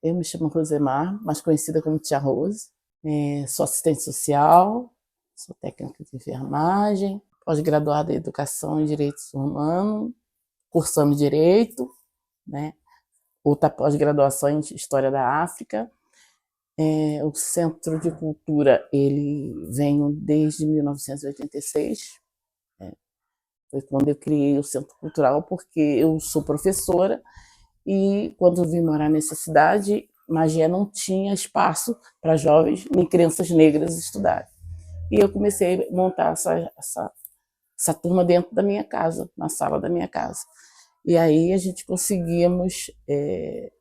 Eu me chamo Rosemar, mais conhecida como Tia Rose. Sou assistente social, sou técnica de enfermagem, pós-graduada em Educação e Direitos Humanos, cursando Direito, né? Outra pós-graduação em História da África. O Centro de Cultura, ele vem desde 1986. Foi quando eu criei o Centro Cultural, porque eu sou professora e quando eu vim morar nessa cidade, Magé não tinha espaço para jovens nem crianças negras estudarem. E eu comecei a montar essa turma dentro da minha casa, na sala da minha casa. E aí a gente conseguimos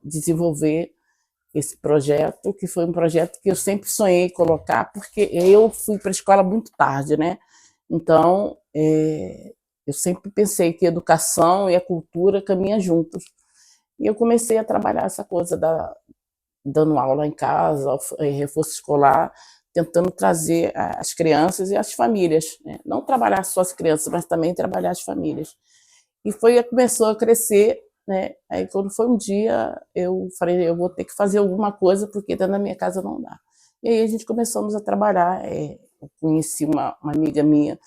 desenvolver esse projeto, que foi um projeto que eu sempre sonhei colocar, porque eu fui para a escola muito tarde, né? Então, eu sempre pensei que a educação e a cultura caminham juntos. E eu comecei a trabalhar essa coisa dando aula em casa, reforço escolar, tentando trazer as crianças e as famílias, né? Não trabalhar só as crianças, mas também trabalhar as famílias. E começou a crescer, né? Aí quando foi um dia, eu falei, eu vou ter que fazer alguma coisa, porque dentro da minha casa não dá. E aí a gente começamos a trabalhar. Eu conheci uma amiga minha,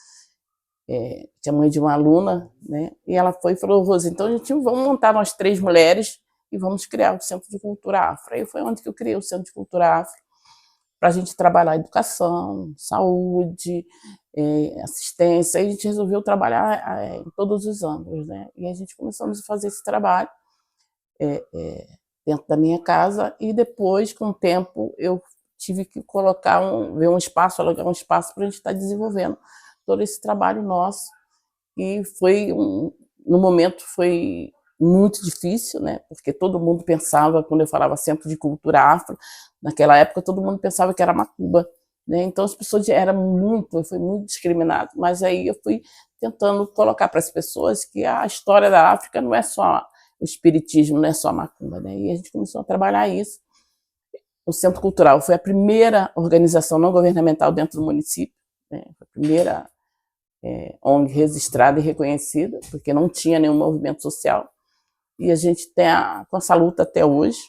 que é mãe de uma aluna, né? E ela foi e falou, Rose, então vamos montar nós 3 mulheres e vamos criar o Centro de Cultura Afro. Aí foi onde que eu criei o Centro de Cultura Afro, para a gente trabalhar educação, saúde, assistência. Aí a gente resolveu trabalhar em todos os âmbitos, né? E a gente começamos a fazer esse trabalho dentro da minha casa, e depois, com o tempo, eu tive que ver um espaço, alugar um espaço para a gente estar desenvolvendo todo esse trabalho nosso. E no momento foi muito difícil, né? Porque todo mundo pensava, quando eu falava Centro de Cultura Afro, naquela época todo mundo pensava que era macumba, né? Então as pessoas foi muito discriminado. Mas aí eu fui tentando colocar para as pessoas que a história da África não é só o espiritismo, não é só a macumba, né? E a gente começou a trabalhar isso. O Centro Cultural foi a primeira organização não governamental dentro do município, né? Foi a primeira ONG registrada e reconhecida, porque não tinha nenhum movimento social. E a gente tem com essa luta até hoje.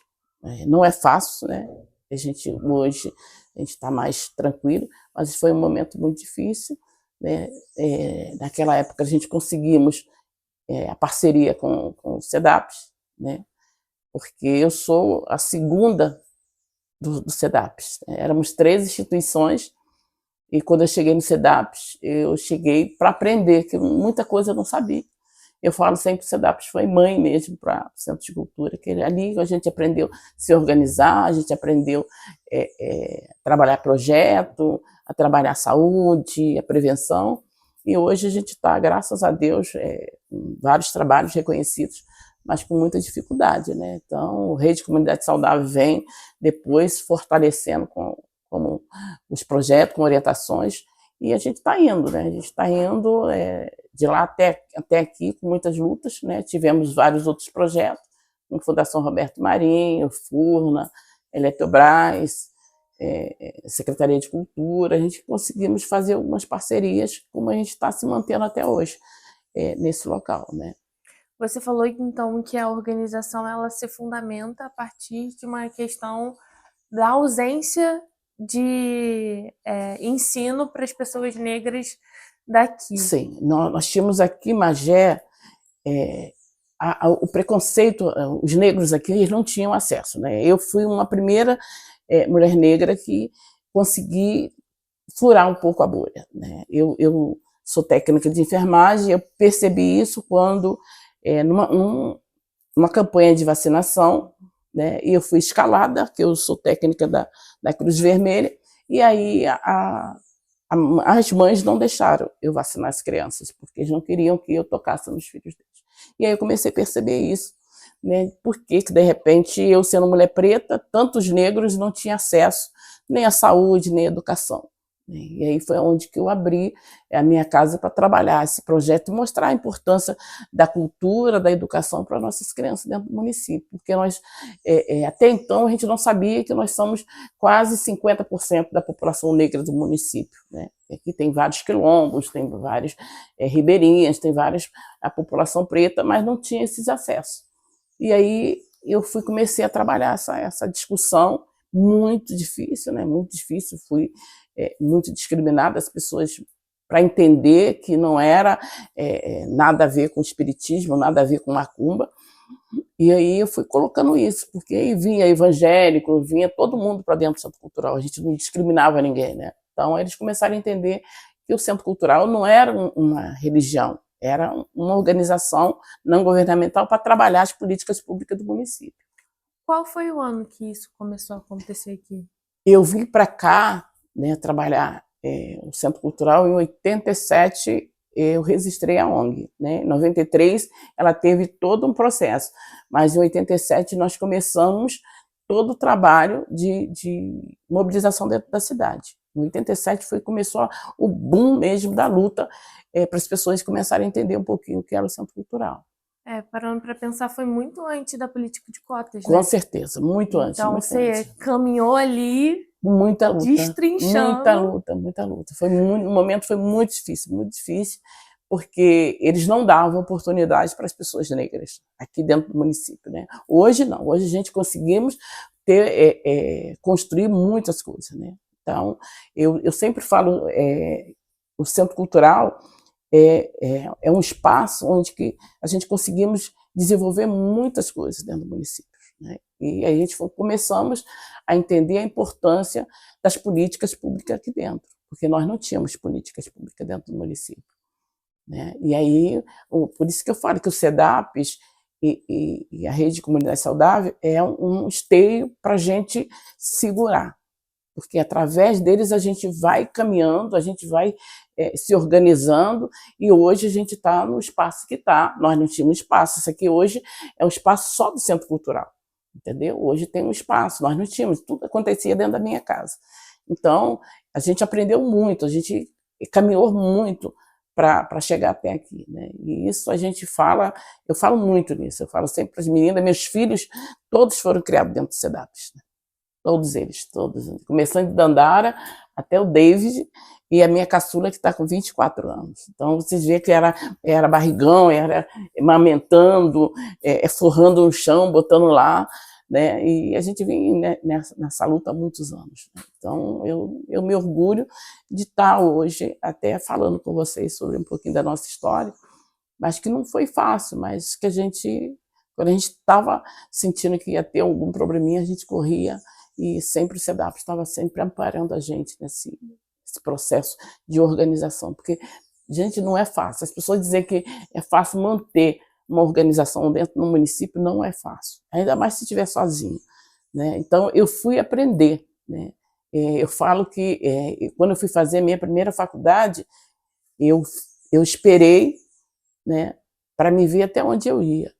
Não é fácil, né? Hoje a gente está mais tranquilo, mas foi um momento muito difícil, né? Naquela época a gente conseguimos a parceria com o CEDAPES, né? Porque eu sou a segunda do CEDAPES. Né? Éramos 3 instituições. E quando eu cheguei no CEDAPES, eu cheguei para aprender, que muita coisa eu não sabia. Eu falo sempre que o CEDAPES foi mãe mesmo para o Centro de Cultura, que ali a gente aprendeu a se organizar, a gente aprendeu a trabalhar projeto, a trabalhar a saúde, a prevenção. E hoje a gente está, graças a Deus, com vários trabalhos reconhecidos, mas com muita dificuldade, né? Então, o Rede Comunidade Saudável vem depois fortalecendo como os projetos, com orientações, e a gente está indo, né? A gente está indo de lá até aqui com muitas lutas, né? Tivemos vários outros projetos, como Fundação Roberto Marinho, Furna, Eletrobras, Secretaria de Cultura. A gente conseguimos fazer algumas parcerias, como a gente está se mantendo até hoje nesse local, né? Você falou então que a organização ela se fundamenta a partir de uma questão da ausência de ensino para as pessoas negras daqui. Sim, nós tínhamos aqui em Magé o preconceito, os negros aqui eles não tinham acesso, né? Eu fui uma primeira mulher negra que consegui furar um pouco a bolha, né? Eu sou técnica de enfermagem, eu percebi isso quando numa campanha de vacinação, né? E eu fui escalada, que eu sou técnica da Cruz Vermelha, e aí as mães não deixaram eu vacinar as crianças, porque eles não queriam que eu tocasse nos filhos deles. E aí eu comecei a perceber isso, né? Por que de repente eu, sendo mulher preta, tantos negros não tinham acesso nem à saúde, nem à educação. E aí foi onde que eu abri a minha casa para trabalhar esse projeto e mostrar a importância da cultura, da educação para nossas crianças dentro do município, porque nós, até então, a gente não sabia que nós somos quase 50% da população negra do município, né? Aqui tem vários quilombos, tem várias ribeirinhas, tem várias a população preta, mas não tinha esses acessos. E aí eu comecei a trabalhar essa discussão muito difícil, né? Muito difícil, fui muito discriminada, as pessoas para entender que não era nada a ver com espiritismo, nada a ver com macumba. E aí eu fui colocando isso, porque aí vinha evangélico, vinha todo mundo para dentro do Centro Cultural, a gente não discriminava ninguém, né? Então eles começaram a entender que o Centro Cultural não era uma religião, era uma organização não governamental para trabalhar as políticas públicas do município. Qual foi o ano que isso começou a acontecer aqui? Eu vim para cá, né, trabalhar o Centro Cultural em 87. Eu registrei a ONG, né? Em 93 ela teve todo um processo, mas em 87 nós começamos todo o trabalho de mobilização dentro da cidade. Em 87 começou o boom mesmo da luta para as pessoas começarem a entender um pouquinho o que era o Centro Cultural. Parando para pensar, foi muito antes da política de cotas, Com né? certeza, muito antes. Então muito você antes. caminhou ali, muita luta, destrinchando. muita luta. O momento foi muito difícil, porque eles não davam oportunidade para as pessoas negras aqui dentro do município, né? Hoje não, hoje a gente conseguimos construir muitas coisas, né? Então, eu sempre falo, o Centro Cultural é um espaço onde que a gente conseguimos desenvolver muitas coisas dentro do município, né? E aí começamos a entender a importância das políticas públicas aqui dentro, porque nós não tínhamos políticas públicas dentro do município, né? E aí, por isso que eu falo que o CEDAPES e a Rede de Comunidade Saudável é um esteio para a gente segurar, porque através deles a gente vai caminhando, a gente vai se organizando, e hoje a gente está no espaço que está. Nós não tínhamos espaço, isso aqui hoje é um espaço só do Centro Cultural, entendeu? Hoje tem um espaço, nós não tínhamos, tudo acontecia dentro da minha casa. Então, a gente aprendeu muito, a gente caminhou muito para chegar até aqui, né? E isso a gente fala, eu falo muito nisso, eu falo sempre para as meninas, meus filhos, todos foram criados dentro do CEDAPES, né? Todos eles, todos. Começando de Dandara até o David e a minha caçula que está com 24 anos. Então, vocês veem que era barrigão, era amamentando, forrando no chão, botando lá, né? E a gente vem nessa luta há muitos anos, né? Então, eu me orgulho de estar hoje até falando com vocês sobre um pouquinho da nossa história, mas que não foi fácil, mas que quando a gente estava sentindo que ia ter algum probleminha, a gente corria, e sempre o CEDAPES estava sempre amparando a gente nesse processo de organização, porque, gente, não é fácil. As pessoas dizem que é fácil manter uma organização dentro do município, não é fácil, ainda mais se estiver sozinho, né? Então, eu fui aprender, né? Eu falo que quando eu fui fazer a minha primeira faculdade, eu esperei, né, para me ver até onde eu ia.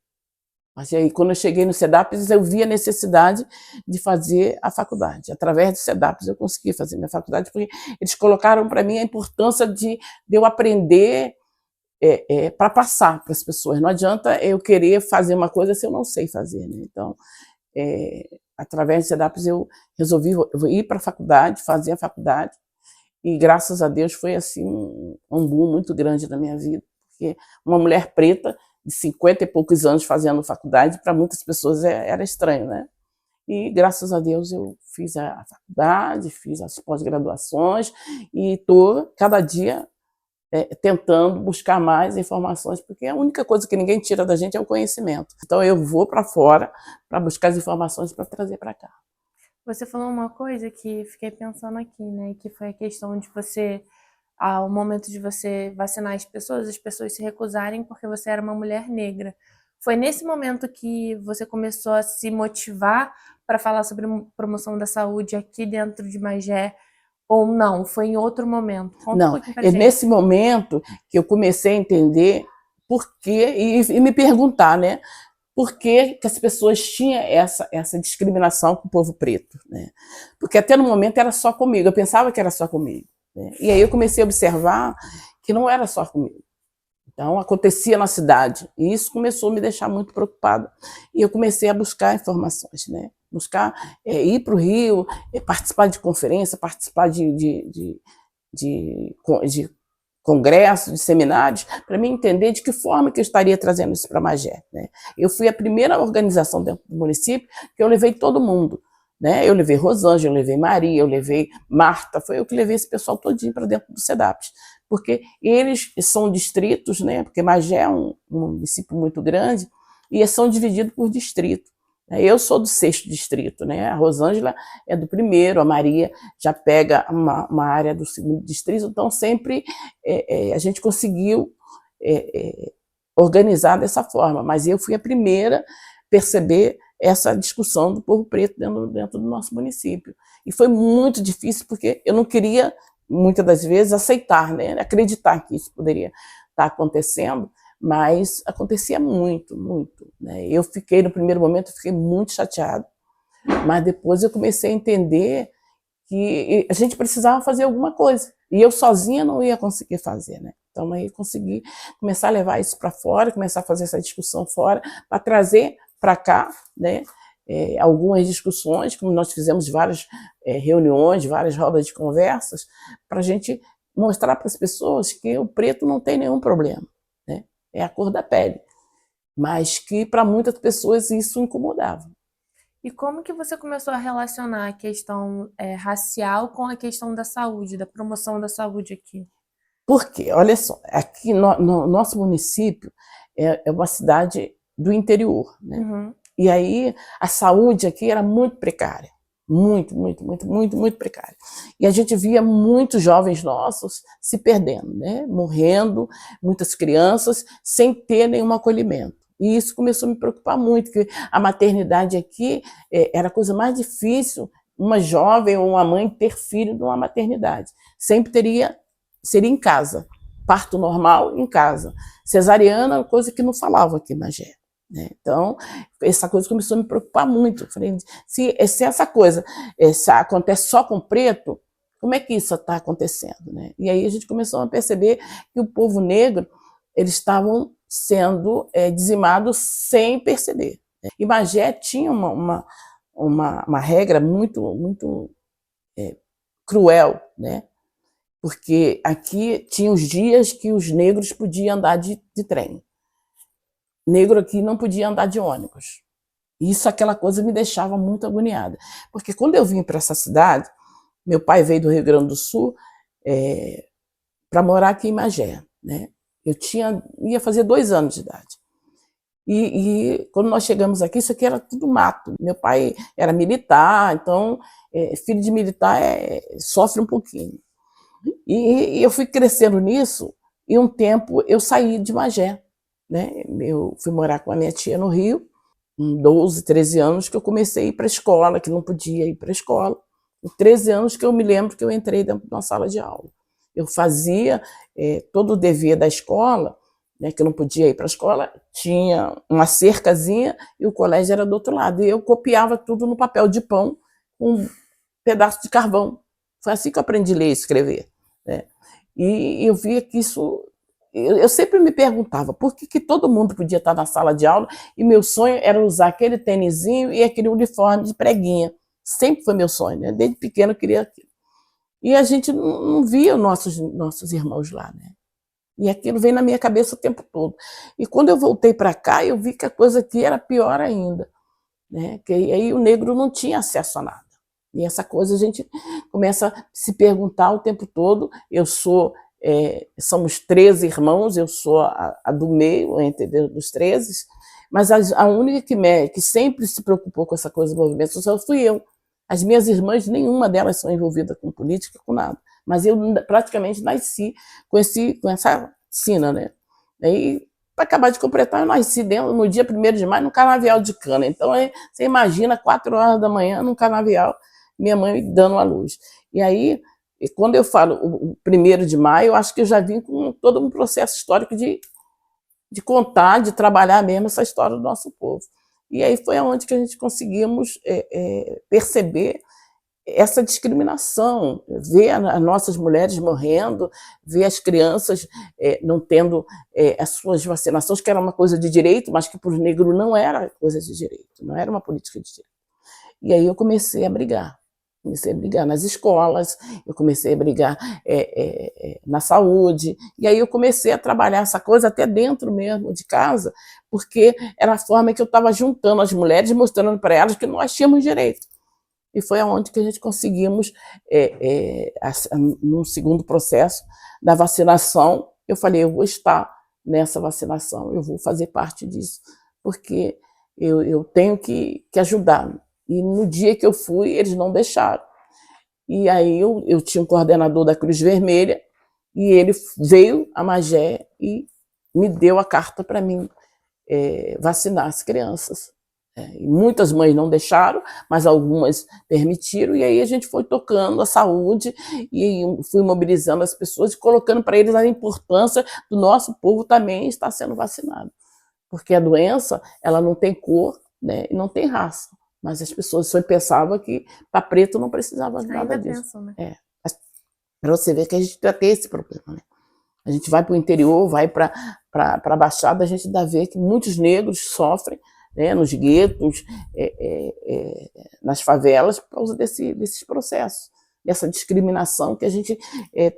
Mas aí, quando eu cheguei no CEDAPES, eu vi a necessidade de fazer a faculdade. Através do CEDAPES, eu consegui fazer minha faculdade, porque eles colocaram para mim a importância de eu aprender para passar para as pessoas. Não adianta eu querer fazer uma coisa se eu não sei fazer, né? Então, através do CEDAPES, eu resolvi ir para a faculdade, fazer a faculdade, e graças a Deus foi assim um boom muito grande na minha vida, porque uma mulher preta de 50 e poucos anos fazendo faculdade, para muitas pessoas era estranho, né? E graças a Deus eu fiz a faculdade, fiz as pós-graduações e estou cada dia tentando buscar mais informações, porque a única coisa que ninguém tira da gente é o conhecimento. Então eu vou para fora para buscar as informações para trazer para cá. Você falou uma coisa que fiquei pensando aqui, né? Que foi a questão de você, ao momento de você vacinar as pessoas se recusarem porque você era uma mulher negra. Foi nesse momento que você começou a se motivar para falar sobre promoção da saúde aqui dentro de Magé, ou não? Foi em outro momento? Conta Não, um pouquinho pra é gente. nesse momento que eu comecei a entender por quê e me perguntar, né? Por que as pessoas tinham essa discriminação com o povo preto, né? Porque até no momento era só comigo, eu pensava que era só comigo, né? E aí eu comecei a observar que não era só comigo. Então, acontecia na cidade, e isso começou a me deixar muito preocupada. E eu comecei a buscar informações, né? Buscar ir para o Rio, participar de conferência, participar de congressos, de seminários, para mim entender de que forma que eu estaria trazendo isso para Magé, né? Eu fui a primeira organização dentro do município que eu levei todo mundo, né? Eu levei Rosângela, eu levei Maria, eu levei Marta, foi eu que levei esse pessoal todinho para dentro do SEDAPS, porque eles são distritos, né? Porque Magé é um município muito grande e são divididos por distrito. Eu sou do 6º distrito, né? A Rosângela é do 1º, a Maria já pega uma área do 2º distrito, então sempre a gente conseguiu organizar dessa forma, mas eu fui a primeira a perceber essa discussão do povo preto dentro do nosso município. E foi muito difícil, porque eu não queria, muitas das vezes, aceitar, né? Acreditar que isso poderia estar acontecendo, mas acontecia muito, muito, né? Eu fiquei, no primeiro momento, eu fiquei muito chateada, mas depois eu comecei a entender que a gente precisava fazer alguma coisa, e eu sozinha não ia conseguir fazer, né? Então aí consegui começar a levar isso para fora, começar a fazer essa discussão fora, para trazer para cá, né? Algumas discussões, como nós fizemos várias reuniões, várias rodas de conversas, para a gente mostrar para as pessoas que o preto não tem nenhum problema, né? É a cor da pele, mas que para muitas pessoas isso incomodava. E como que você começou a relacionar a questão racial com a questão da saúde, da promoção da saúde aqui? Por quê? Olha só, aqui no nosso município é uma cidade do interior, né? Uhum. E aí a saúde aqui era muito precária, muito, muito, muito, muito, muito precária. E a gente via muitos jovens nossos se perdendo, né? Morrendo, muitas crianças sem ter nenhum acolhimento. E isso começou a me preocupar muito, porque a maternidade aqui era a coisa mais difícil, uma jovem ou uma mãe ter filho numa maternidade. Sempre seria em casa, parto normal em casa. Cesariana, coisa que não falava aqui na Magé, né? Então, essa coisa começou a me preocupar muito. Falei, se essa coisa acontece só com preto, como é que isso está acontecendo, né? E aí a gente começou a perceber que o povo negro, eles estavam sendo dizimados sem perceber, né? E Magé tinha uma regra muito, muito cruel, né? Porque aqui tinha os dias que os negros podiam andar de trem. Negro aqui não podia andar de ônibus. Isso, aquela coisa, me deixava muito agoniada. Porque quando eu vim para essa cidade, meu pai veio do Rio Grande do Sul para morar aqui em Magé, né? Eu ia fazer 2 anos de idade. E quando nós chegamos aqui, isso aqui era tudo mato. Meu pai era militar, então filho de militar sofre um pouquinho. E eu fui crescendo nisso, e um tempo eu saí de Magé, né? Eu fui morar com a minha tia no Rio, com 12, 13 anos, que eu comecei a ir para a escola, que não podia ir para a escola. Com 13 anos que eu me lembro que eu entrei dentro de uma sala de aula. Eu fazia todo o dever da escola, né, que eu não podia ir para a escola, tinha uma cercazinha e o colégio era do outro lado. E eu copiava tudo no papel de pão com um pedaço de carvão. Foi assim que eu aprendi a ler e escrever, né? E eu via que isso... Eu sempre me perguntava por que todo mundo podia estar na sala de aula, e meu sonho era usar aquele tênisinho e aquele uniforme de preguinha. Sempre foi meu sonho, né? Desde pequeno eu queria aquilo. E a gente não via nossos irmãos lá, né? E aquilo vem na minha cabeça o tempo todo. E quando eu voltei para cá, eu vi que a coisa aqui era pior ainda, né? Que aí o negro não tinha acesso a nada. E essa coisa a gente começa a se perguntar o tempo todo. Somos 13 irmãos, eu sou a do meio, entre dos 13, mas a única que sempre se preocupou com essa coisa do movimento social fui eu. As minhas irmãs, nenhuma delas são envolvidas com política, com nada. Mas eu praticamente nasci com essa sina, né? Aí, para acabar de completar, eu nasci no dia 1º de maio, no canavial de cana. Então, você imagina, 4 horas da manhã, num canavial, minha mãe dando a luz. E aí, quando eu falo o 1º de maio, eu acho que eu já vim com todo um processo histórico de contar, de trabalhar mesmo essa história do nosso povo. E aí foi onde que a gente conseguimos perceber essa discriminação, ver as nossas mulheres morrendo, ver as crianças não tendo as suas vacinações, que era uma coisa de direito, mas que para os negros não era coisa de direito, não era uma política de direito. E aí eu comecei a brigar. Comecei a brigar nas escolas, eu comecei a brigar na saúde, e aí eu comecei a trabalhar essa coisa até dentro mesmo de casa, porque era a forma que eu estava juntando as mulheres, mostrando para elas que nós tínhamos direito. E foi aonde que a gente conseguimos, num segundo processo da vacinação, eu falei, eu vou estar nessa vacinação, eu vou fazer parte disso, porque eu tenho que ajudar. E no dia que eu fui, eles não deixaram. E aí eu tinha um coordenador da Cruz Vermelha, e ele veio a Magé e me deu a carta para mim vacinar as crianças. E muitas mães não deixaram, mas algumas permitiram, e aí a gente foi tocando a saúde e fui mobilizando as pessoas e colocando para eles a importância do nosso povo também estar sendo vacinado. Porque a doença, ela não tem cor, né, e não tem raça. Mas as pessoas só pensavam que para preto não precisava de nada disso. Pensam, né? Para você ver que a gente já tem esse problema, né? A gente vai para o interior, vai para a Baixada, a gente dá ver que muitos negros sofrem, né, nos guetos, nas favelas, por causa desses processos, dessa discriminação que a gente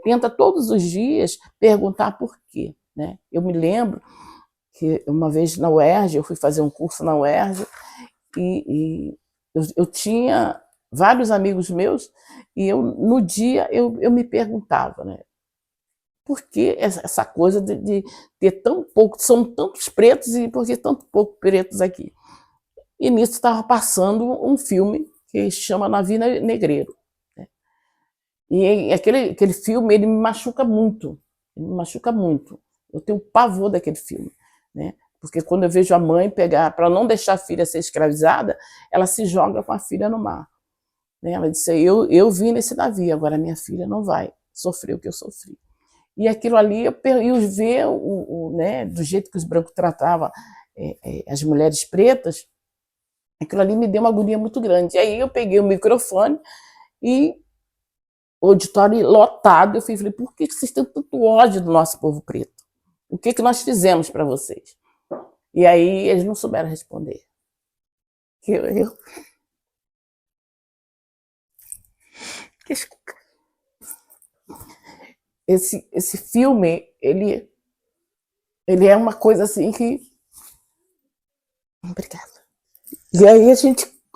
tenta todos os dias perguntar por quê, né? Eu me lembro que uma vez na UERJ, eu fui fazer um curso na UERJ, e eu tinha vários amigos meus, e no dia eu me perguntava, né, por que essa coisa de ter tão pouco, são tantos pretos e por que tanto pouco pretos aqui? E nisso estava passando um filme que se chama Navio Negreiro, né? E aquele filme, ele me machuca muito, eu tenho pavor daquele filme, né? Porque quando eu vejo a mãe pegar, para não deixar a filha ser escravizada, ela se joga com a filha no mar, né? Ela disse, eu vim nesse navio, agora minha filha não vai sofrer o que eu sofri. E aquilo ali, eu ver né, do jeito que os brancos tratavam as mulheres pretas, aquilo ali me deu uma agonia muito grande. E aí eu peguei o microfone e o auditório lotado, eu falei, por que vocês têm tanto ódio do nosso povo preto? O que nós fizemos para vocês? E aí eles não souberam responder. Desculpa. Esse filme, ele é uma coisa assim que... Obrigada. E aí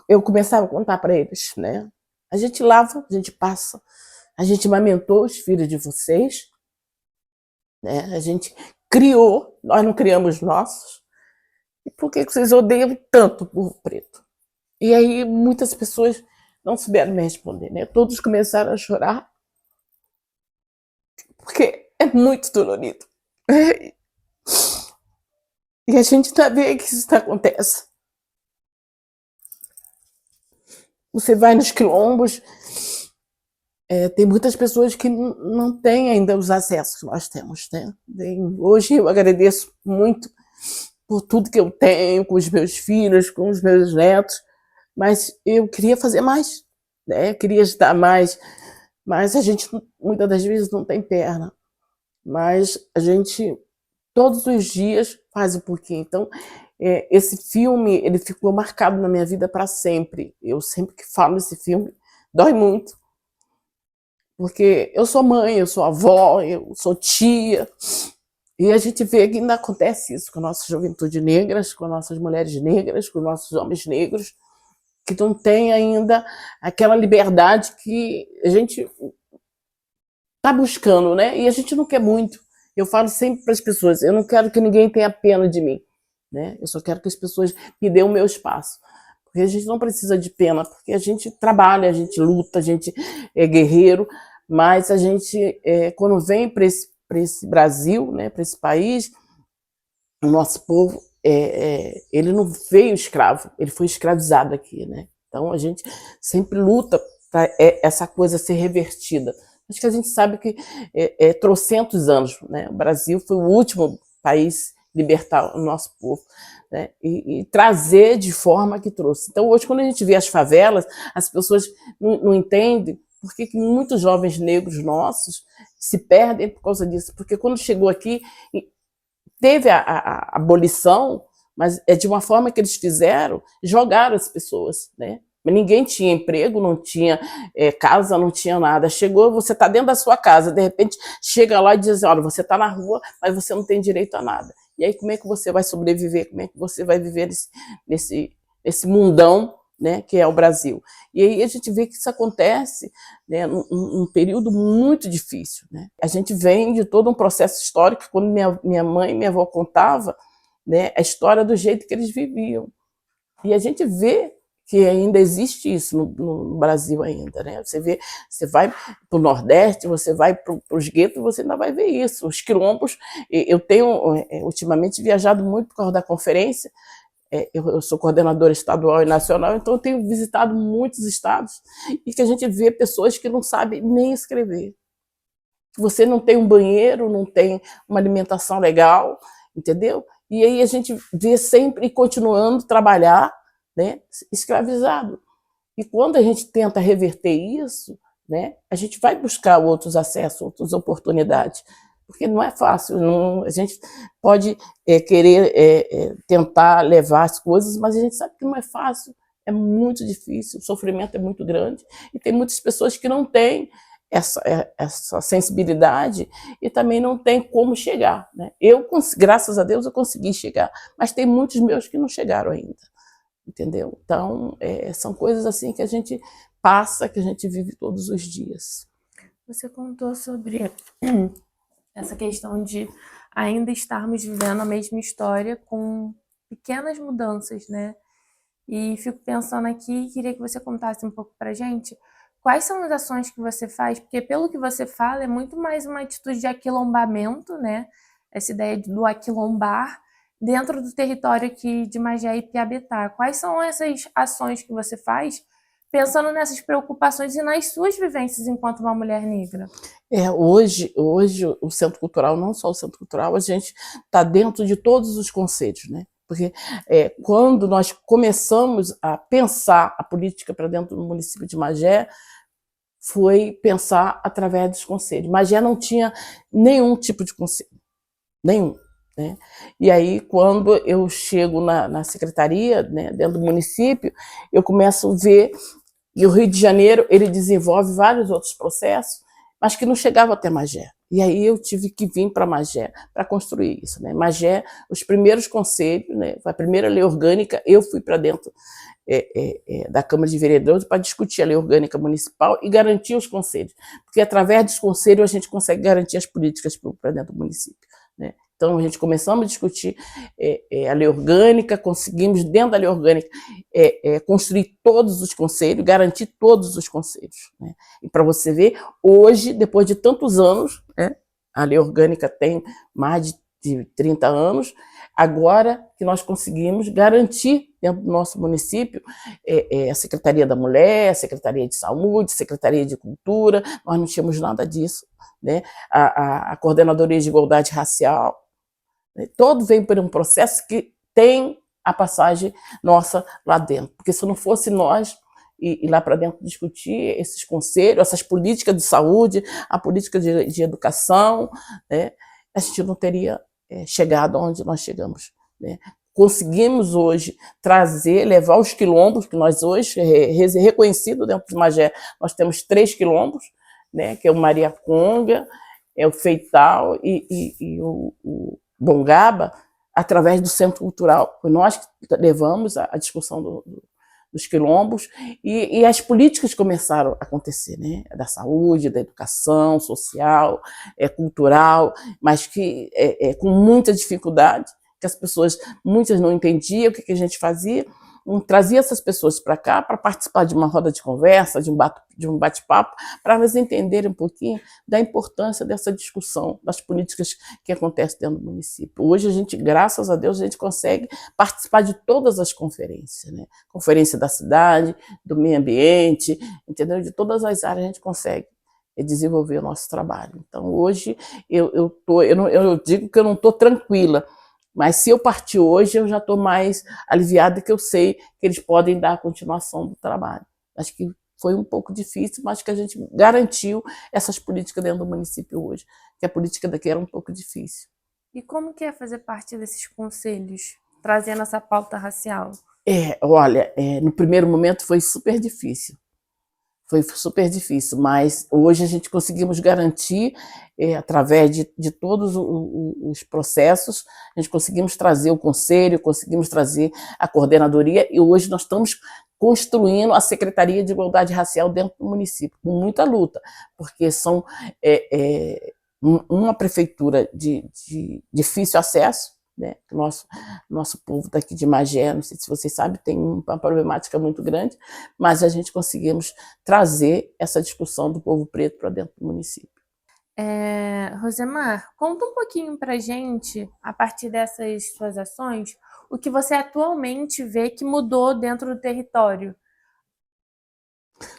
eu começava a contar para eles, né? A gente lava, a gente passa, a gente amamentou os filhos de vocês, né? A gente criou, nós não criamos nossos. E por que vocês odeiam tanto o povo preto? E aí muitas pessoas não souberam me responder, né? Todos começaram a chorar, porque é muito dolorido. E a gente tá vendo que isso acontece. Você vai nos quilombos, tem muitas pessoas que não têm ainda os acessos que nós temos, né? Hoje eu agradeço muito por tudo que eu tenho, com os meus filhos, com os meus netos, mas eu queria fazer mais, né? Eu queria ajudar mais, mas a gente muitas das vezes não tem perna, mas a gente todos os dias faz um pouquinho. Então, esse filme, ele ficou marcado na minha vida para sempre. Eu sempre que falo desse filme, dói muito, porque eu sou mãe, eu sou avó, eu sou tia, e a gente vê que ainda acontece isso com a nossa juventude negra, com as nossas mulheres negras, com os nossos homens negros, que não tem ainda aquela liberdade que a gente está buscando, né? E a gente não quer muito. Eu falo sempre para as pessoas, eu não quero que ninguém tenha pena de mim, né? Eu só quero que as pessoas me dêem o meu espaço. Porque a gente não precisa de pena, porque a gente trabalha, a gente luta, a gente é guerreiro, mas a gente, quando vem para esse Brasil, né, para esse país, o nosso povo, ele não veio escravo, ele foi escravizado aqui, né? Então a gente sempre luta para essa coisa ser revertida. Acho que a gente sabe que trocentos anos, né? O Brasil foi o último país libertar o nosso povo, né? E trazer de forma que trouxe. Então hoje, quando a gente vê as favelas, as pessoas não entendem por que muitos jovens negros nossos se perdem por causa disso. Porque quando chegou aqui, teve a abolição, mas é de uma forma que eles fizeram, jogaram as pessoas, né? Ninguém tinha emprego, não tinha casa, não tinha nada. Chegou, você está dentro da sua casa, de repente chega lá e diz, olha, você está na rua, mas você não tem direito a nada. E aí como é que você vai sobreviver? Como é que você vai viver nesse mundão, né, que é o Brasil? E aí a gente vê que isso acontece, né, num período muito difícil, né? A gente vem de todo um processo histórico, quando minha mãe e minha avó contavam, né, a história do jeito que eles viviam. E a gente vê que ainda existe isso no Brasil ainda, né? Você vai para o Nordeste, você vai para os guetos, você ainda vai ver isso. Os quilombos, eu tenho ultimamente viajado muito por causa da conferência, eu sou coordenadora estadual e nacional, então eu tenho visitado muitos estados e que a gente vê pessoas que não sabem nem escrever. Você não tem um banheiro, não tem uma alimentação legal, entendeu? E aí a gente vê sempre continuando a trabalhar, né, escravizado. E quando a gente tenta reverter isso, né, a gente vai buscar outros acessos, outras oportunidades, porque não é fácil. Não, a gente pode querer tentar levar as coisas, mas a gente sabe que não é fácil, é muito difícil, o sofrimento é muito grande, e tem muitas pessoas que não têm essa sensibilidade e também não tem como chegar, né? Graças a Deus, eu consegui chegar, mas tem muitos meus que não chegaram ainda, entendeu? Então, são coisas assim que a gente passa, que a gente vive todos os dias. Você contou sobre essa questão de ainda estarmos vivendo a mesma história com pequenas mudanças, né? E fico pensando aqui, queria que você contasse um pouco pra gente quais são as ações que você faz, porque pelo que você fala é muito mais uma atitude de aquilombamento, né? Essa ideia do aquilombar dentro do território aqui de Magé e Piabetá. Quais são essas ações que você faz pensando nessas preocupações e nas suas vivências enquanto uma mulher negra? Hoje o Centro Cultural, não só o Centro Cultural, a gente está dentro de todos os conselhos, né? Porque quando nós começamos a pensar a política para dentro do município de Magé, foi pensar através dos conselhos. Magé não tinha nenhum tipo de conselho, nenhum, né? E aí, quando eu chego na secretaria, né, dentro do município, eu começo a ver que o Rio de Janeiro ele desenvolve vários outros processos, mas que não chegavam até Magé. E aí eu tive que vir para Magé para construir isso, né? Magé, os primeiros conselhos, né, a primeira lei orgânica, eu fui para dentro da Câmara de Vereadores para discutir a lei orgânica municipal e garantir os conselhos, porque através dos conselhos a gente consegue garantir as políticas para dentro do município, né? Então a gente começamos a discutir a lei orgânica, conseguimos dentro da lei orgânica construir todos os conselhos, garantir todos os conselhos, né? E para você ver, hoje, depois de tantos anos, né, a lei orgânica tem mais de 30 anos, agora que nós conseguimos garantir dentro do nosso município a Secretaria da Mulher, a Secretaria de Saúde, a Secretaria de Cultura, nós não tínhamos nada disso, né? A Coordenadoria de Igualdade Racial, né? Todo vem por um processo que tem a passagem nossa lá dentro, porque se não fosse nós ir lá para dentro discutir esses conselhos, essas políticas de saúde, a política de educação, né, a gente não teria chegado onde nós chegamos, né? Conseguimos hoje trazer, levar os quilombos, que nós hoje, reconhecido dentro de Magé, nós temos 3 quilombos, né, que é o Maria Conga, o Feital e o Bongaba, através do Centro Cultural. Foi nós que levamos a discussão dos quilombos e as políticas começaram a acontecer, né? Da saúde, da educação, social, cultural, mas que com muita dificuldade, que as pessoas, muitas não entendiam o que a gente fazia, trazia essas pessoas para cá para participar de uma roda de conversa, de um bate-papo, para elas entenderem um pouquinho da importância dessa discussão, das políticas que acontecem dentro do município. Hoje a gente, graças a Deus, a gente consegue participar de todas as conferências, né? Conferência da cidade, do meio ambiente, entendeu? De todas as áreas a gente consegue desenvolver o nosso trabalho. Então hoje eu digo que eu não estou tranquila, mas se eu partir hoje, eu já estou mais aliviada, que eu sei que eles podem dar a continuação do trabalho. Acho que foi um pouco difícil, mas que a gente garantiu essas políticas dentro do município hoje, que a política daqui era um pouco difícil. E como que é fazer parte desses conselhos, trazendo essa pauta racial? Olha, no primeiro momento foi super difícil. Foi super difícil, mas hoje a gente conseguimos garantir, através de todos os processos, a gente conseguimos trazer o conselho, conseguimos trazer a coordenadoria, e hoje nós estamos construindo a Secretaria de Igualdade Racial dentro do município, com muita luta, porque são uma prefeitura de difícil acesso, né? Nosso povo daqui de Magé, não sei se vocês sabem, tem uma problemática muito grande, mas a gente conseguimos trazer essa discussão do povo preto para dentro do município. Rosemar, conta um pouquinho para a gente, a partir dessas suas ações, o que você atualmente vê que mudou dentro do território.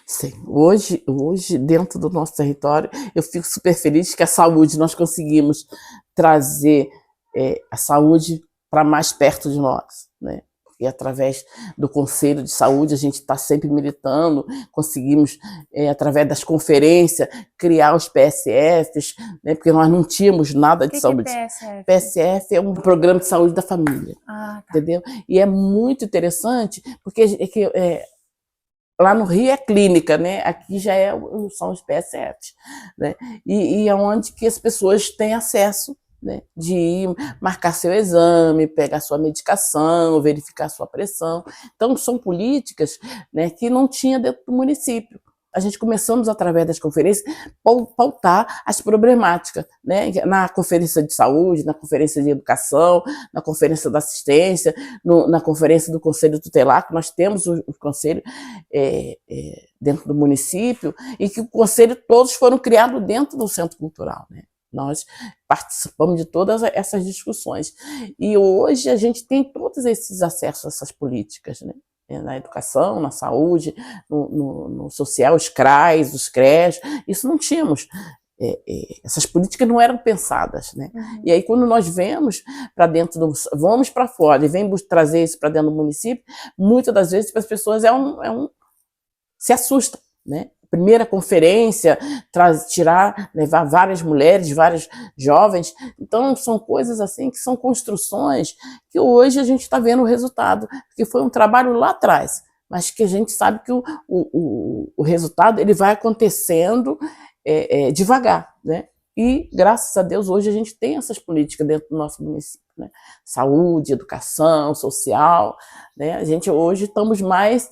Sim, hoje dentro do nosso território, eu fico super feliz que a saúde, nós conseguimos trazer a saúde para mais perto de nós, né? E através do Conselho de Saúde a gente está sempre militando, conseguimos, através das conferências, criar os PSFs, né? Porque nós não tínhamos nada de saúde. Que é PSF? PSF é um programa de saúde da família, tá. Entendeu? E é muito interessante, porque lá no Rio é clínica, né? Aqui já são os PSFs, né? E é onde que as pessoas têm acesso, né, de ir marcar seu exame, pegar sua medicação, verificar sua pressão. Então, são políticas, né, que não tinha dentro do município. A gente começamos, através das conferências, pautar as problemáticas, né, na conferência de saúde, na conferência de educação, na conferência da assistência, na conferência do Conselho Tutelar, que nós temos o conselho dentro do município, e que o conselho todos foram criados dentro do Centro Cultural, né? Nós participamos de todas essas discussões. E hoje a gente tem todos esses acessos a essas políticas, né? Na educação, na saúde, no social, os CRAs, os CREs, isso não tínhamos. Essas políticas não eram pensadas, né? Uhum. E aí quando nós vamos para fora e vem trazer isso para dentro do município, muitas das vezes para as pessoas se assustam, né? Primeira conferência, levar várias mulheres, vários jovens. Então, são coisas assim que são construções que hoje a gente está vendo o resultado, que foi um trabalho lá atrás, mas que a gente sabe que o resultado ele vai acontecendo devagar, né? E, graças a Deus, hoje a gente tem essas políticas dentro do nosso município, né? Saúde, educação, social, né? A gente hoje estamos mais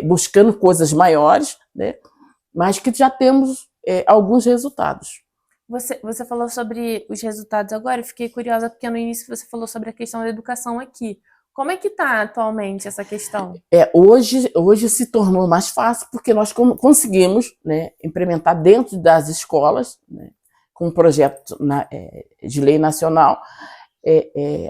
buscando coisas maiores, né? Mas que já temos alguns resultados. Você falou sobre os resultados agora, eu fiquei curiosa porque no início você falou sobre a questão da educação aqui. Como é que está atualmente essa questão? Hoje se tornou mais fácil porque nós conseguimos, né, implementar dentro das escolas, né, com um projeto de lei nacional,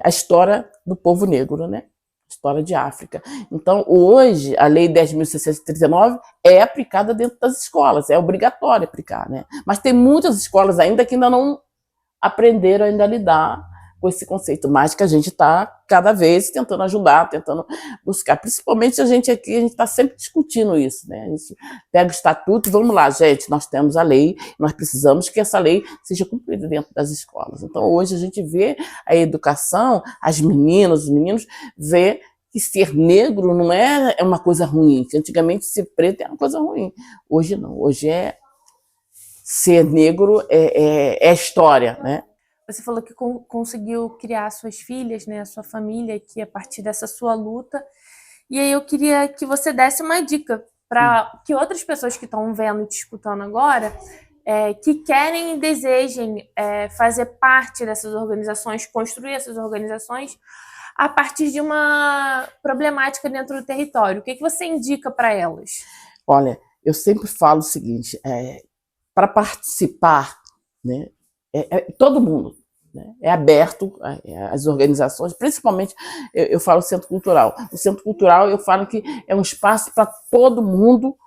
a história do povo negro, né? História de África. Então, hoje, a Lei 10.639 é aplicada dentro das escolas, é obrigatório aplicar, né? Mas tem muitas escolas ainda que ainda não aprenderam ainda a lidar com esse conceito, mas que a gente está cada vez tentando ajudar, tentando buscar. Principalmente a gente aqui, a gente está sempre discutindo isso, né? A gente pega o estatuto e vamos lá, gente, nós temos a lei, nós precisamos que essa lei seja cumprida dentro das escolas. Então, hoje a gente vê a educação, as meninas, os meninos, vê que ser negro não é uma coisa ruim, que antigamente ser preto é uma coisa ruim. Hoje não, hoje ser negro é história, né? Você falou que conseguiu criar suas filhas, né, a sua família aqui a partir dessa sua luta. E aí eu queria que você desse uma dica para que outras pessoas que estão vendo e te escutando agora, que querem e desejem fazer parte dessas organizações, construir essas organizações, a partir de uma problemática dentro do território. O que você indica para elas? Olha, eu sempre falo o seguinte, para participar, né, todo mundo, né, é aberto às organizações, principalmente eu falo Centro Cultural. O Centro Cultural eu falo que é um espaço para todo mundo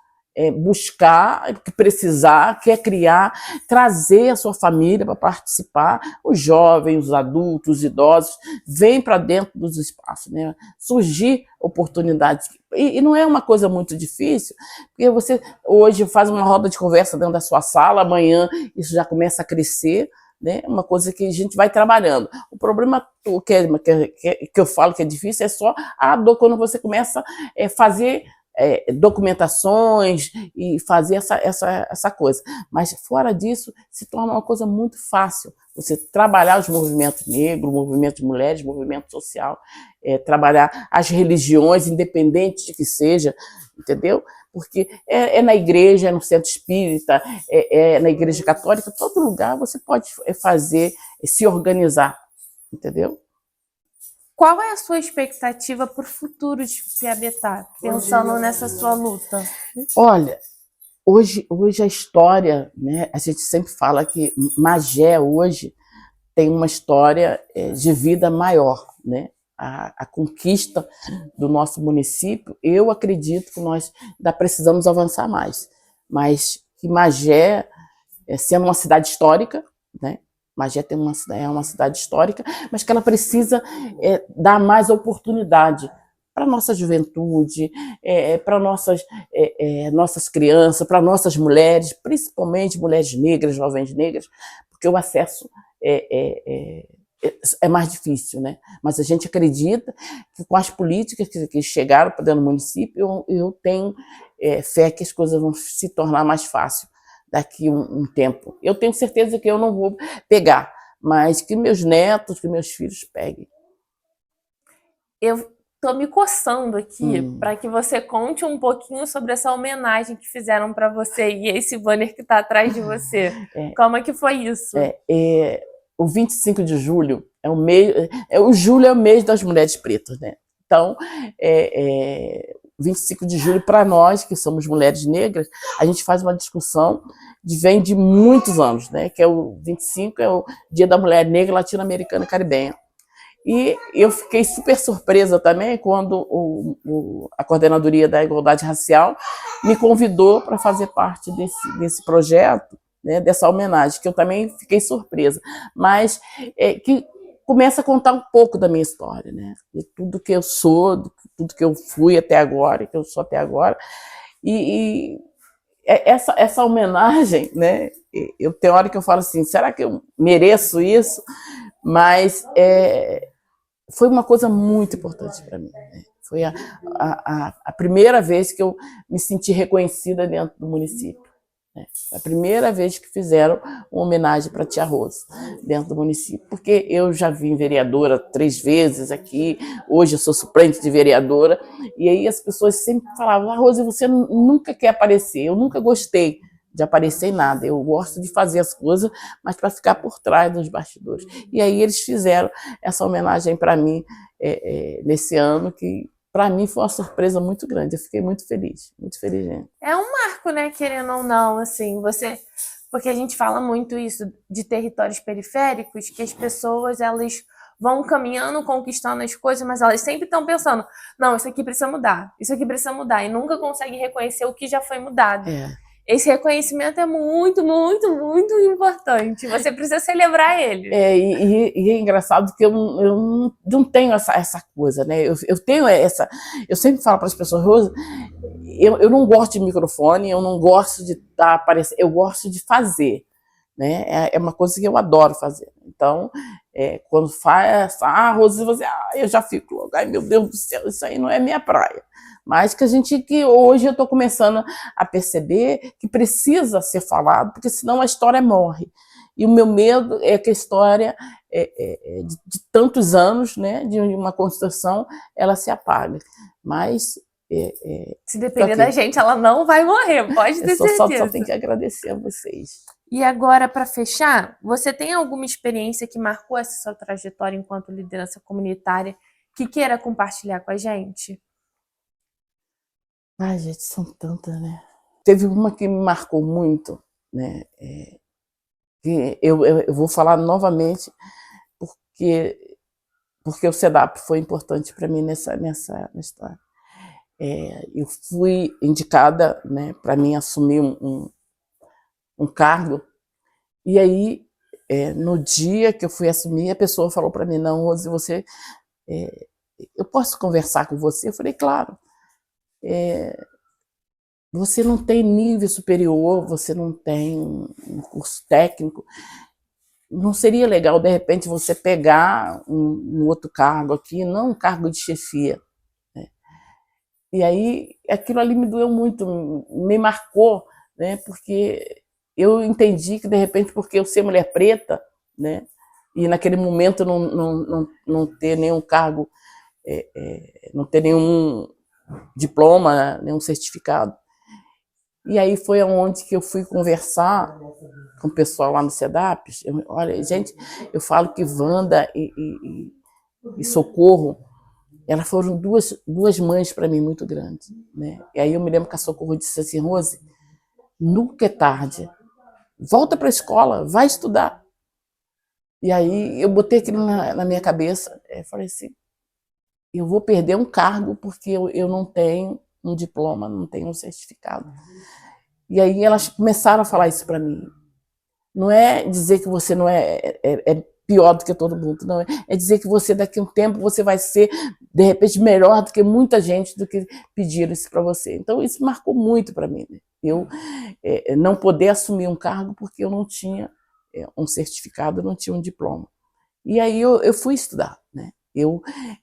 buscar, que precisar, quer criar, trazer a sua família para participar, os jovens, os adultos, os idosos, vêm para dentro dos espaços, né? Surgir oportunidades. E não é uma coisa muito difícil, porque você hoje faz uma roda de conversa dentro da sua sala, amanhã isso já começa a crescer, né? Uma coisa que a gente vai trabalhando. O problema que eu falo que é difícil é só a dor quando você começa a fazer documentações e fazer essa coisa. Mas fora disso, se torna uma coisa muito fácil. Você trabalhar os movimentos negros, movimentos de mulheres, movimento social, trabalhar as religiões, independente de que seja, entendeu? Porque é na igreja, é no centro espírita, na igreja católica, todo lugar você pode fazer, se organizar, entendeu? Qual é a sua expectativa para o futuro de Piabetá, pensando nessa sua luta? Olha, hoje a história, né, a gente sempre fala que Magé hoje tem uma história de vida maior, né? A conquista do nosso município, eu acredito que nós ainda precisamos avançar mais, mas que Magé, sendo uma cidade histórica, né? Magé é uma cidade histórica, mas que ela precisa dar mais oportunidade para a nossa juventude, para nossas crianças, para nossas mulheres, principalmente mulheres negras, jovens negras, porque o acesso é mais difícil, né? Mas a gente acredita que com as políticas que chegaram para dentro do município, eu tenho fé que as coisas vão se tornar mais fáceis daqui um tempo. Eu tenho certeza que eu não vou pegar, mas que meus netos, que meus filhos peguem. Eu tô me coçando aqui para que você conte um pouquinho sobre essa homenagem que fizeram para você e esse banner que está atrás de você. Como é que foi isso? O 25 de julho o julho é o mês das mulheres pretas, né? Então, 25 de julho, para nós, que somos mulheres negras, a gente faz uma discussão vem de muitos anos, né? Que é o 25, é o Dia da Mulher Negra Latino-Americana e Caribenha. E eu fiquei super surpresa também quando a Coordenadoria da Igualdade Racial me convidou para fazer parte desse projeto, né, dessa homenagem, que eu também fiquei surpresa, mas que começa a contar um pouco da minha história, né, de tudo que eu sou, de tudo que eu fui até agora, que eu sou até agora, e essa homenagem, né, eu tenho hora que eu falo assim, será que eu mereço isso? Mas foi uma coisa muito importante para mim, né? Foi a primeira vez que eu me senti reconhecida dentro do município, né? A primeira vez que fizeram uma homenagem para a Tia Rosa dentro do município, porque eu já vim vereadora 3 vezes aqui, hoje eu sou suplente de vereadora, e aí as pessoas sempre falavam, Rosa, você nunca quer aparecer, eu nunca gostei de aparecer em nada, eu gosto de fazer as coisas, mas para ficar por trás dos bastidores. E aí eles fizeram essa homenagem para mim nesse ano, que para mim foi uma surpresa muito grande, eu fiquei muito feliz mesmo. É um marco, né, querendo ou não, assim, porque a gente fala muito isso de territórios periféricos, que as pessoas, elas vão caminhando, conquistando as coisas, mas elas sempre estão pensando, não, isso aqui precisa mudar, e nunca conseguem reconhecer o que já foi mudado. Esse reconhecimento é muito, muito, muito importante. Você precisa celebrar ele. E é engraçado que eu não tenho essa coisa, né? Eu tenho essa. Eu sempre falo para as pessoas, Rosa, eu não gosto de microfone, eu não gosto de estar aparecendo, eu gosto de fazer, né? É uma coisa que eu adoro fazer. Então, quando faz, Rosa, você, eu já fico logo, ai meu Deus do céu, isso aí não é minha praia. Mas que hoje eu estou começando a perceber que precisa ser falado, porque senão a história morre. E o meu medo é que a história de tantos anos, né, de uma construção, ela se apague. Mas se depender da gente, ela não vai morrer, pode ter certeza. Só tenho que agradecer a vocês. E agora, para fechar, você tem alguma experiência que marcou essa sua trajetória enquanto liderança comunitária que queira compartilhar com a gente? Ai, gente, são tantas, né? Teve uma que me marcou muito, né? Que eu vou falar novamente, porque o CEDAP foi importante para mim nessa história. Eu fui indicada, né, para mim assumir um cargo, e aí, no dia que eu fui assumir, a pessoa falou para mim, não, Rose, eu posso conversar com você? Eu falei, claro. Você não tem nível superior, você não tem um curso técnico, não seria legal, de repente, você pegar um outro cargo aqui, não um cargo de chefia, né? E aí, aquilo ali me doeu muito, me marcou, né? Porque eu entendi que, de repente, porque eu ser mulher preta, né? E naquele momento não ter nenhum cargo, não ter nenhum diploma, nenhum certificado. E aí foi onde que eu fui conversar com o pessoal lá no CEDAPES. Olha, gente, eu falo que Wanda e Socorro, elas foram duas mães para mim muito grandes, né? E aí eu me lembro que a Socorro disse assim: Rose, nunca é tarde, volta para a escola, vai estudar. E aí eu botei aquilo na minha cabeça, falei assim, eu vou perder um cargo porque eu não tenho um diploma, não tenho um certificado. E aí elas começaram a falar isso para mim. Não é dizer que você não é pior do que todo mundo, não. É dizer que você, daqui a um tempo, você vai ser, de repente, melhor do que muita gente do que pediram isso para você. Então, isso marcou muito para mim, né? Eu não poder assumir um cargo porque eu não tinha um certificado, não tinha um diploma. E aí eu fui estudar, né?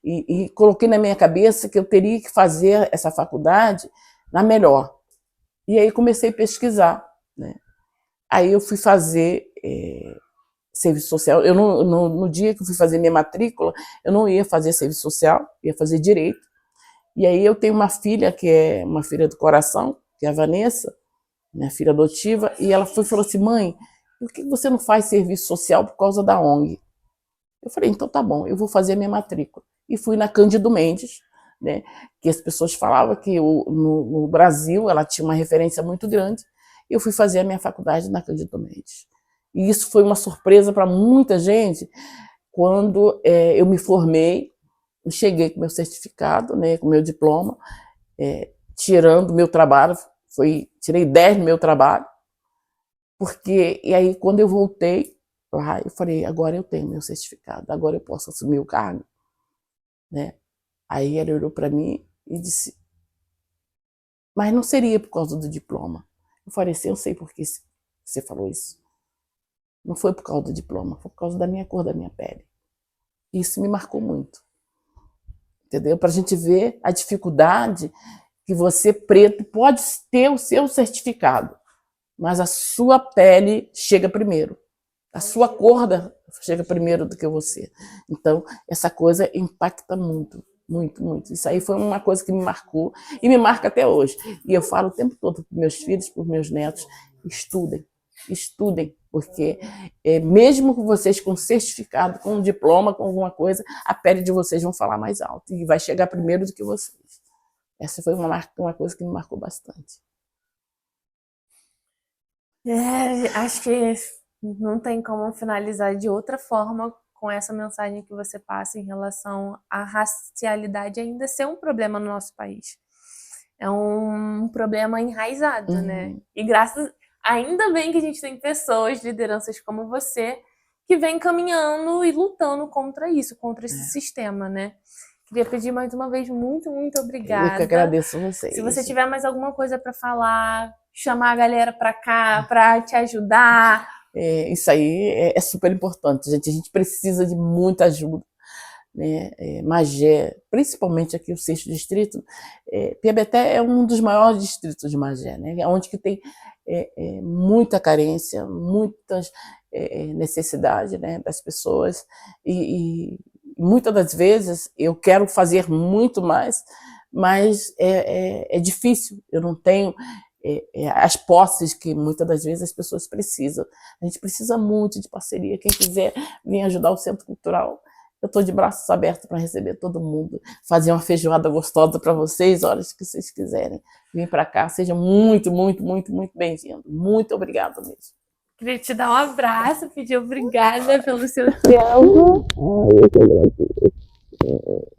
E coloquei na minha cabeça que eu teria que fazer essa faculdade na melhor. E aí comecei a pesquisar, né? Aí eu fui fazer serviço social. Eu no dia que eu fui fazer minha matrícula, eu não ia fazer serviço social, ia fazer direito. E aí eu tenho uma filha, que é uma filha do coração, que é a Vanessa, minha filha adotiva, e ela falou assim: mãe, por que você não faz serviço social por causa da ONG? Eu falei, então tá bom, eu vou fazer a minha matrícula. E fui na Cândido Mendes, né, que as pessoas falavam que no Brasil ela tinha uma referência muito grande. Eu fui fazer a minha faculdade na Cândido Mendes. E isso foi uma surpresa para muita gente quando eu me formei, cheguei com meu certificado, né, com meu diploma, tirando meu trabalho, tirei 10 no meu trabalho, porque, e aí quando eu voltei lá, eu falei, agora eu tenho meu certificado, agora eu posso assumir o cargo, né? Aí ele olhou para mim e disse, mas não seria por causa do diploma. Eu falei assim, eu sei por que você falou isso. Não foi por causa do diploma, foi por causa da minha cor da minha pele. Isso me marcou muito. Entendeu? Para a gente ver a dificuldade que você, preto, pode ter o seu certificado, mas a sua pele chega primeiro. A sua cor chega primeiro do que você. Então, essa coisa impacta muito, muito, muito. Isso aí foi uma coisa que me marcou e me marca até hoje. E eu falo o tempo todo para meus filhos, para os meus netos, estudem, estudem, porque mesmo com vocês com certificado, com um diploma, com alguma coisa, a pele de vocês vão falar mais alto e vai chegar primeiro do que vocês. Essa foi uma coisa que me marcou bastante. Acho que não tem como finalizar de outra forma com essa mensagem que você passa em relação à racialidade ainda ser um problema no nosso país. É um problema enraizado, né? E ainda bem que a gente tem pessoas, lideranças como você, que vem caminhando e lutando contra isso, contra esse sistema, né? Queria pedir mais uma vez muito, muito obrigada. Eu que agradeço vocês. Se você tiver mais alguma coisa para falar, chamar a galera para cá, para te ajudar. Isso aí é super importante, gente. A gente precisa de muita ajuda, né? Magé, principalmente aqui o 6º distrito, Piabeté é um dos maiores distritos de Magé, né? Onde que tem muita carência, muitas necessidades, né, das pessoas, e muitas das vezes eu quero fazer muito mais, mas é difícil, eu não tenho as posses que muitas das vezes as pessoas precisam. A gente precisa muito de parceria. Quem quiser vir ajudar o Centro Cultural, eu estou de braços abertos para receber todo mundo, fazer uma feijoada gostosa para vocês, horas que vocês quiserem vir para cá. Seja muito, muito, muito, muito bem-vindo. Muito obrigada mesmo. Queria te dar um abraço, pedir obrigada pelo seu tempo. Eu que agradeço.